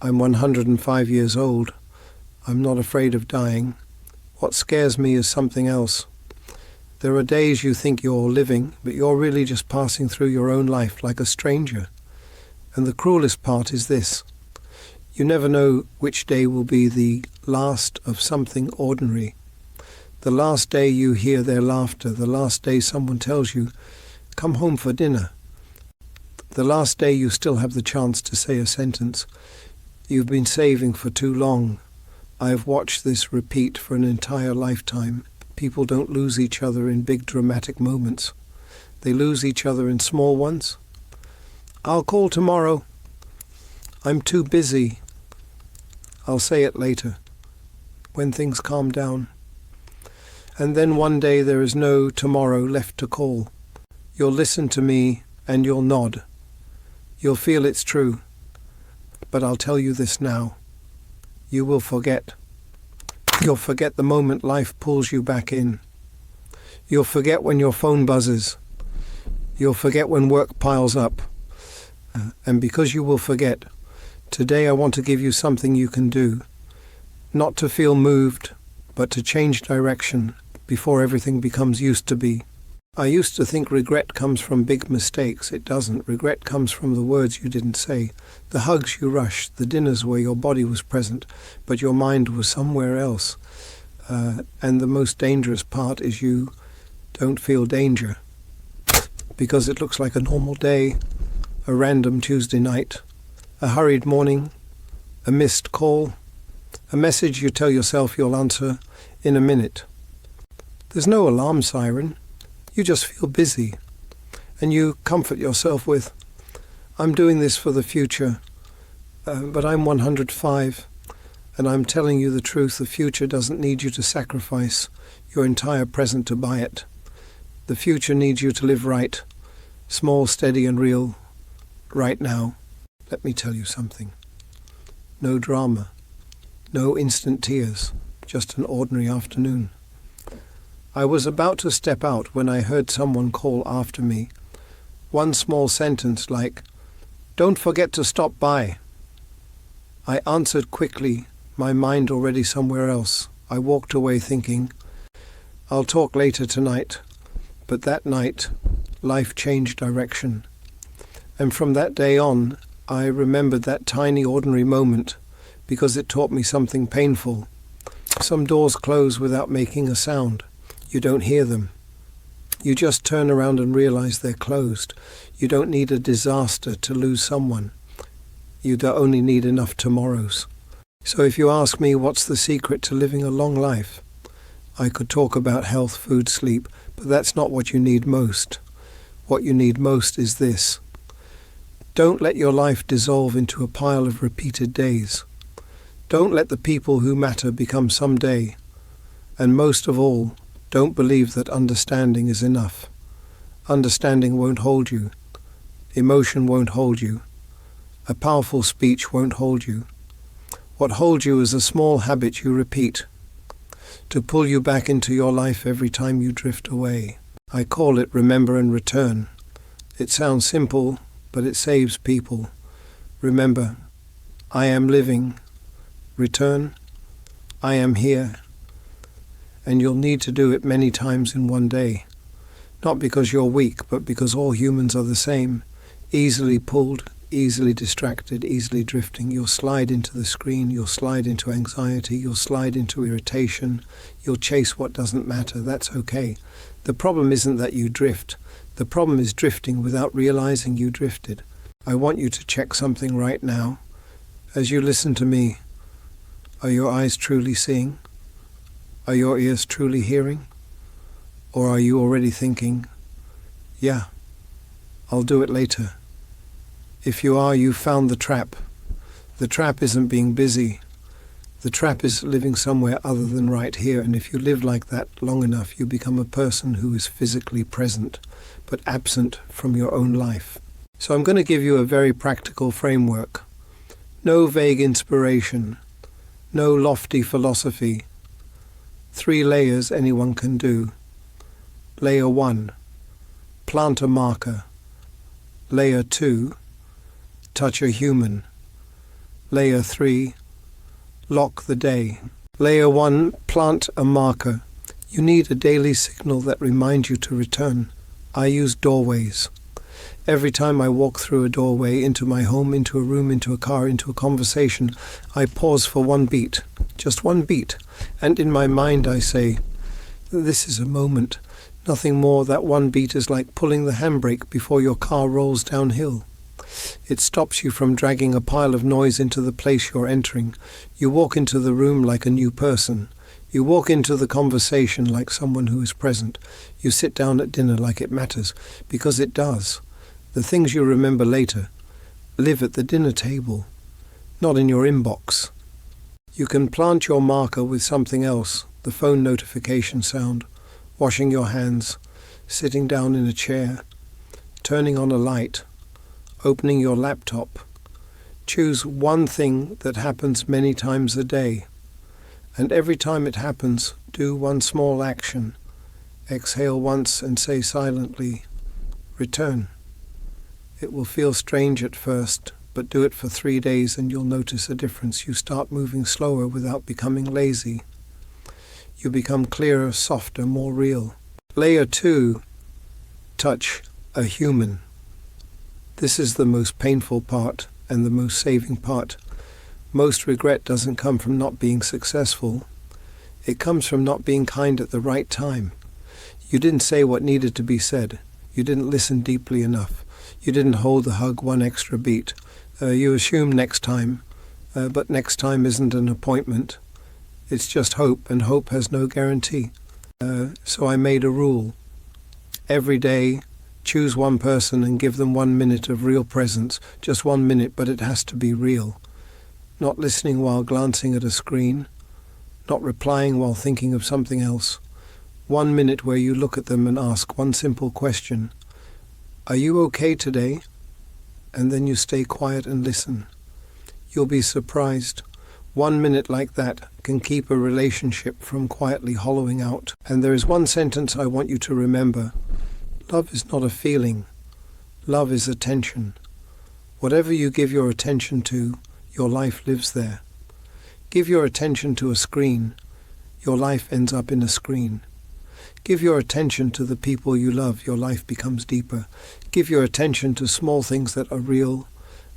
I'm 105 years old. I'm not afraid of dying. What scares me is something else. There are days you think you're living, but you're really just passing through your own life like a stranger. And the cruelest part is this. You never know which day will be the last of something ordinary. The last day you hear their laughter, the last day someone tells you, "Come home for dinner." The last day you still have the chance to say a sentence. You've been saving for too long. I have watched this repeat for an entire lifetime. People don't lose each other in big dramatic moments. They lose each other in small ones. "I'll call tomorrow." "I'm too busy." "I'll say it later," when things calm down. And then one day there is no tomorrow left to call. You'll listen to me and you'll nod. You'll feel it's true. But I'll tell you this now. You will forget. You'll forget the moment life pulls you back in. You'll forget when your phone buzzes. You'll forget when work piles up. And because you will forget, today I want to give you something you can do. Not to feel moved, but to change direction before everything becomes used to be. I used to think regret comes from big mistakes. It doesn't. Regret comes from the words you didn't say, the hugs you rushed, the dinners where your body was present, but your mind was somewhere else. And the most dangerous part is you don't feel danger because it looks like a normal day, a random Tuesday night, a hurried morning, a missed call, a message you tell yourself you'll answer in a minute. There's no alarm siren. You just feel busy, and you comfort yourself with, "I'm doing this for the future, but I'm 105, and I'm telling you the truth. The future doesn't need you to sacrifice your entire present to buy it. The future needs you to live right, small, steady, and real, right now." Let me tell you something. No drama, no instant tears, just an ordinary afternoon. I was about to step out when I heard someone call after me. One small sentence like, "Don't forget to stop by." I answered quickly, my mind already somewhere else. I walked away thinking, "I'll talk later tonight." But that night, life changed direction. And from that day on, I remembered that tiny ordinary moment because it taught me something painful. Some doors close without making a sound. You don't hear them. You just turn around and realize they're closed. You don't need a disaster to lose someone. You only need enough tomorrows. So if you ask me what's the secret to living a long life, I could talk about health, food, sleep, but that's not what you need most. What you need most is this. Don't let your life dissolve into a pile of repeated days. Don't let the people who matter become someday. And most of all, don't believe that understanding is enough. Understanding won't hold you. Emotion won't hold you. A powerful speech won't hold you. What holds you is a small habit you repeat to pull you back into your life every time you drift away. I call it remember and return. It sounds simple, but it saves people. Remember, I am living. Return, I am here. And you'll need to do it many times in one day. Not because you're weak, but because all humans are the same. Easily pulled, easily distracted, easily drifting. You'll slide into the screen, you'll slide into anxiety, you'll slide into irritation, you'll chase what doesn't matter. That's okay. The problem isn't that you drift. The problem is drifting without realizing you drifted. I want you to check something right now. As you listen to me, are your eyes truly seeing? Are your ears truly hearing? Or are you already thinking, "Yeah, I'll do it later"? If you are, you found the trap. The trap isn't being busy. The trap is living somewhere other than right here. And if you live like that long enough, you become a person who is physically present, but absent from your own life. So I'm going to give you a very practical framework. No vague inspiration. No lofty philosophy. 3 layers anyone can do. Layer 1, plant a marker. Layer 2, touch a human. Layer 3. Lock the day. Layer 1. Plant a marker. You need a daily signal that reminds you to return. I use doorways. Every time I walk through a doorway, into my home, into a room, into a car, into a conversation, I pause for one beat, just one beat, and in my mind I say, this is a moment. Nothing more. That one beat is like pulling the handbrake before your car rolls downhill. It stops you from dragging a pile of noise into the place you're entering. You walk into the room like a new person. You walk into the conversation like someone who is present. You sit down at dinner like it matters, because it does. The things you remember later live at the dinner table, not in your inbox. You can plant your marker with something else, the phone notification sound, washing your hands, sitting down in a chair, turning on a light, opening your laptop. Choose one thing that happens many times a day, and every time it happens, do one small action. Exhale once and say silently, return. It will feel strange at first, but do it for 3 days and you'll notice a difference. You start moving slower without becoming lazy. You become clearer, softer, more real. Layer 2. Touch a human. This is the most painful part and the most saving part. Most regret doesn't come from not being successful. It comes from not being kind at the right time. You didn't say what needed to be said. You didn't listen deeply enough. You didn't hold the hug one extra beat. You assume next time, but next time isn't an appointment. It's just hope, and hope has no guarantee. So I made a rule. Every day, choose one person and give them 1 minute of real presence. Just 1 minute, but it has to be real. Not listening while glancing at a screen. Not replying while thinking of something else. 1 minute where you look at them and ask one simple question. Are you okay today? And then you stay quiet and listen. You'll be surprised. 1 minute like that can keep a relationship from quietly hollowing out. And there is one sentence I want you to remember. Love is not a feeling. Love is attention. Whatever you give your attention to, your life lives there. Give your attention to a screen. Your life ends up in a screen. Give your attention to the people you love, your life becomes deeper. Give your attention to small things that are real,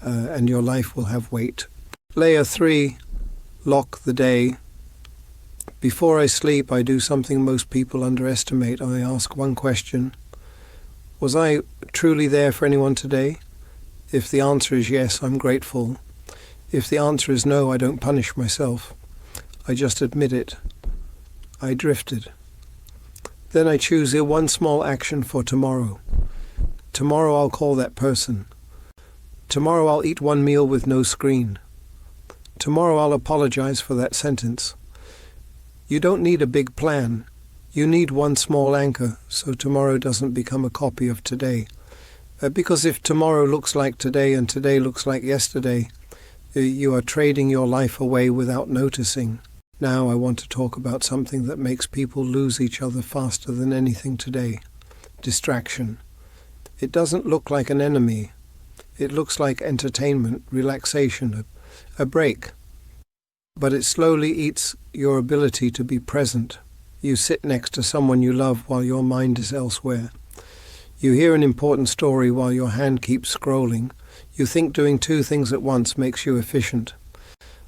and your life will have weight. Layer 3, lock the day. Before I sleep, I do something most people underestimate. I ask one question. Was I truly there for anyone today? If the answer is yes, I'm grateful. If the answer is no, I don't punish myself. I just admit it. I drifted. Then I choose one small action for tomorrow. Tomorrow I'll call that person. Tomorrow I'll eat one meal with no screen. Tomorrow I'll apologize for that sentence. You don't need a big plan. You need one small anchor so tomorrow doesn't become a copy of today. Because if tomorrow looks like today and today looks like yesterday, you are trading your life away without noticing. Now I want to talk about something that makes people lose each other faster than anything today. Distraction. It doesn't look like an enemy. It looks like entertainment, relaxation, a break. But it slowly eats your ability to be present. You sit next to someone you love while your mind is elsewhere. You hear an important story while your hand keeps scrolling. You think doing 2 things at once makes you efficient.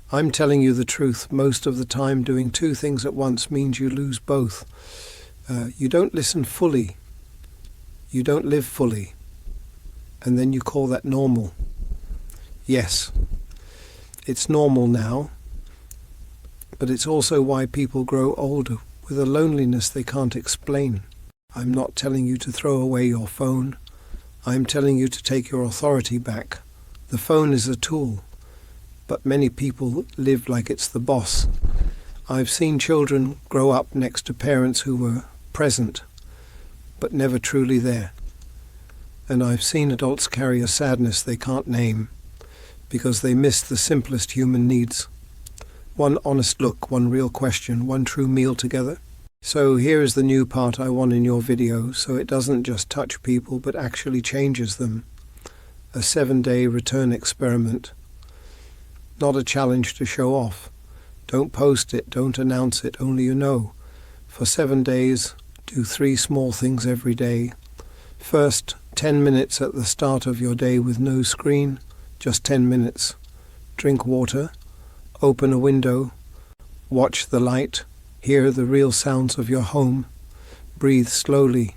I'm telling you the truth. Most of the time, doing 2 things at once means you lose both. You don't listen fully. You don't live fully. And then you call that normal. Yes, it's normal now. But it's also why people grow older with a loneliness they can't explain. I'm not telling you to throw away your phone. I'm telling you to take your authority back. The phone is a tool. But many people live like it's the boss. I've seen children grow up next to parents who were present, but never truly there. And I've seen adults carry a sadness they can't name, because they miss the simplest human needs. One honest look, one real question, one true meal together. So here is the new part I want in your video, so it doesn't just touch people, but actually changes them. A 7-day return experiment. not a challenge to show off. Don't post it, don't announce it, only you know. For 7 days, do 3 small things every day. First, 10 minutes at the start of your day with no screen, just 10 minutes. Drink water, open a window, watch the light, hear the real sounds of your home, breathe slowly.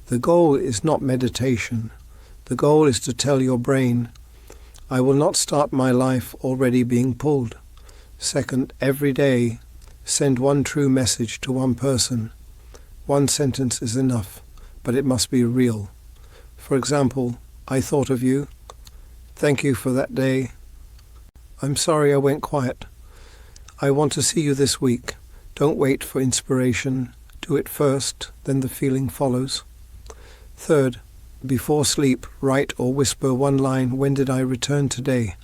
The goal is not meditation. The goal is to tell your brain, I will not start my life already being pulled. Second, every day, send one true message to one person. 1 sentence is enough, but it must be real. For example, I thought of you. Thank you for that day. I'm sorry I went quiet. I want to see you this week. Don't wait for inspiration. Do it first, then the feeling follows. Third, before sleep, write or whisper one line, when did I return today?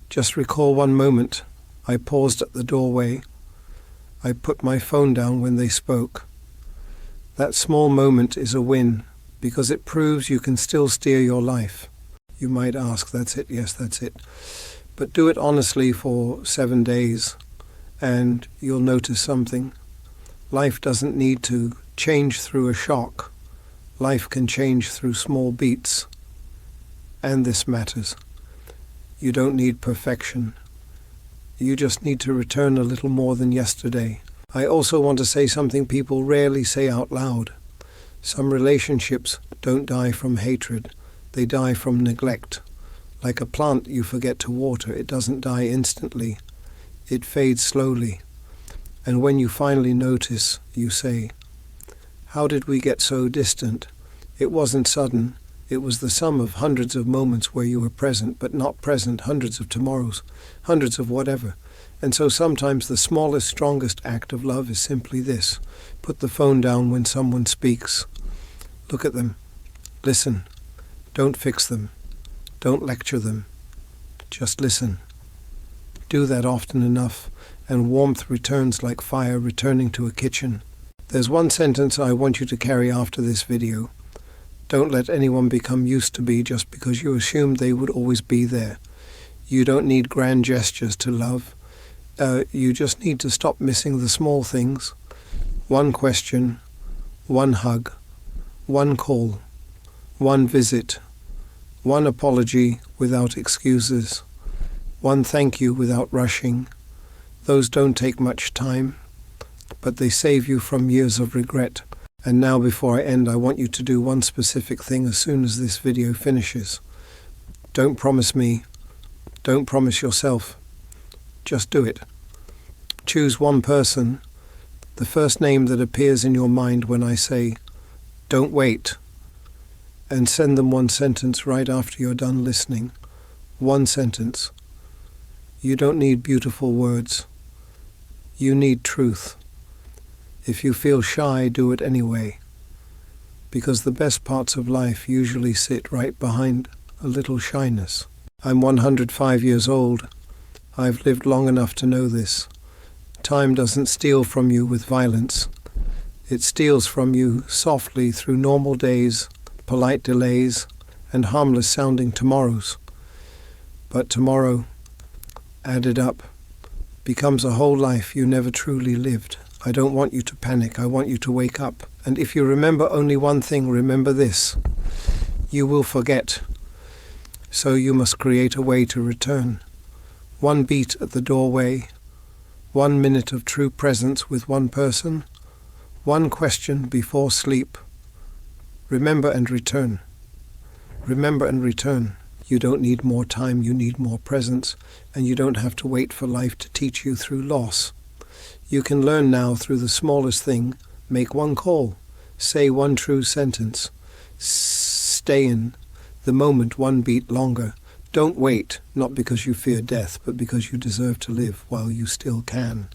Just recall one moment. I paused at the doorway. I put my phone down when they spoke. That small moment is a win, because it proves you can still steer your life. You might ask, that's it? Yes, that's it. But do it honestly for 7 days, and you'll notice something. Life doesn't need to change through a shock. Life can change through small beats. And this matters. You don't need perfection. You just need to return a little more than yesterday. I also want to say something people rarely say out loud. Some relationships don't die from hatred. They die from neglect. Like a plant you forget to water, it doesn't die instantly. It fades slowly. And when you finally notice, you say, how did we get so distant? It wasn't sudden. It was the sum of hundreds of moments where you were present, but not present, hundreds of tomorrows, hundreds of whatever. And so sometimes the smallest, strongest act of love is simply this. Put the phone down when someone speaks. Look at them. Listen. Don't fix them. Don't lecture them. Just listen. Do that often enough, and warmth returns like fire returning to a kitchen. There's one sentence I want you to carry after this video. Don't let anyone become used to be just because you assumed they would always be there. You don't need grand gestures to love. You just need to stop missing the small things. 1 question, 1 hug, 1 call, 1 visit, 1 apology without excuses, 1 thank you without rushing. Those don't take much time, but they save you from years of regret. And now before I end, I want you to do one specific thing as soon as this video finishes. Don't promise me. Don't promise yourself. Just do it. Choose one person, the first name that appears in your mind when I say, don't wait, and send them 1 sentence right after you're done listening. 1 sentence. You don't need beautiful words. You need truth. If you feel shy, do it anyway, because the best parts of life usually sit right behind a little shyness. I'm 105 years old. I've lived long enough to know this. Time doesn't steal from you with violence. It steals from you softly through normal days, polite delays, and harmless-sounding tomorrows. But tomorrow, added up, becomes a whole life you never truly lived. I don't want you to panic. I want you to wake up. And if you remember only one thing, remember this. You will forget. So you must create a way to return. 1 beat at the doorway. 1 minute of true presence with 1 person. 1 question before sleep. Remember and return. Remember and return. You don't need more time. You need more presence. And you don't have to wait for life to teach you through loss. You can learn now through the smallest thing. Make 1 call. Say 1 true sentence. Stay in the moment 1 beat longer. Don't wait, not because you fear death, but because you deserve to live while you still can.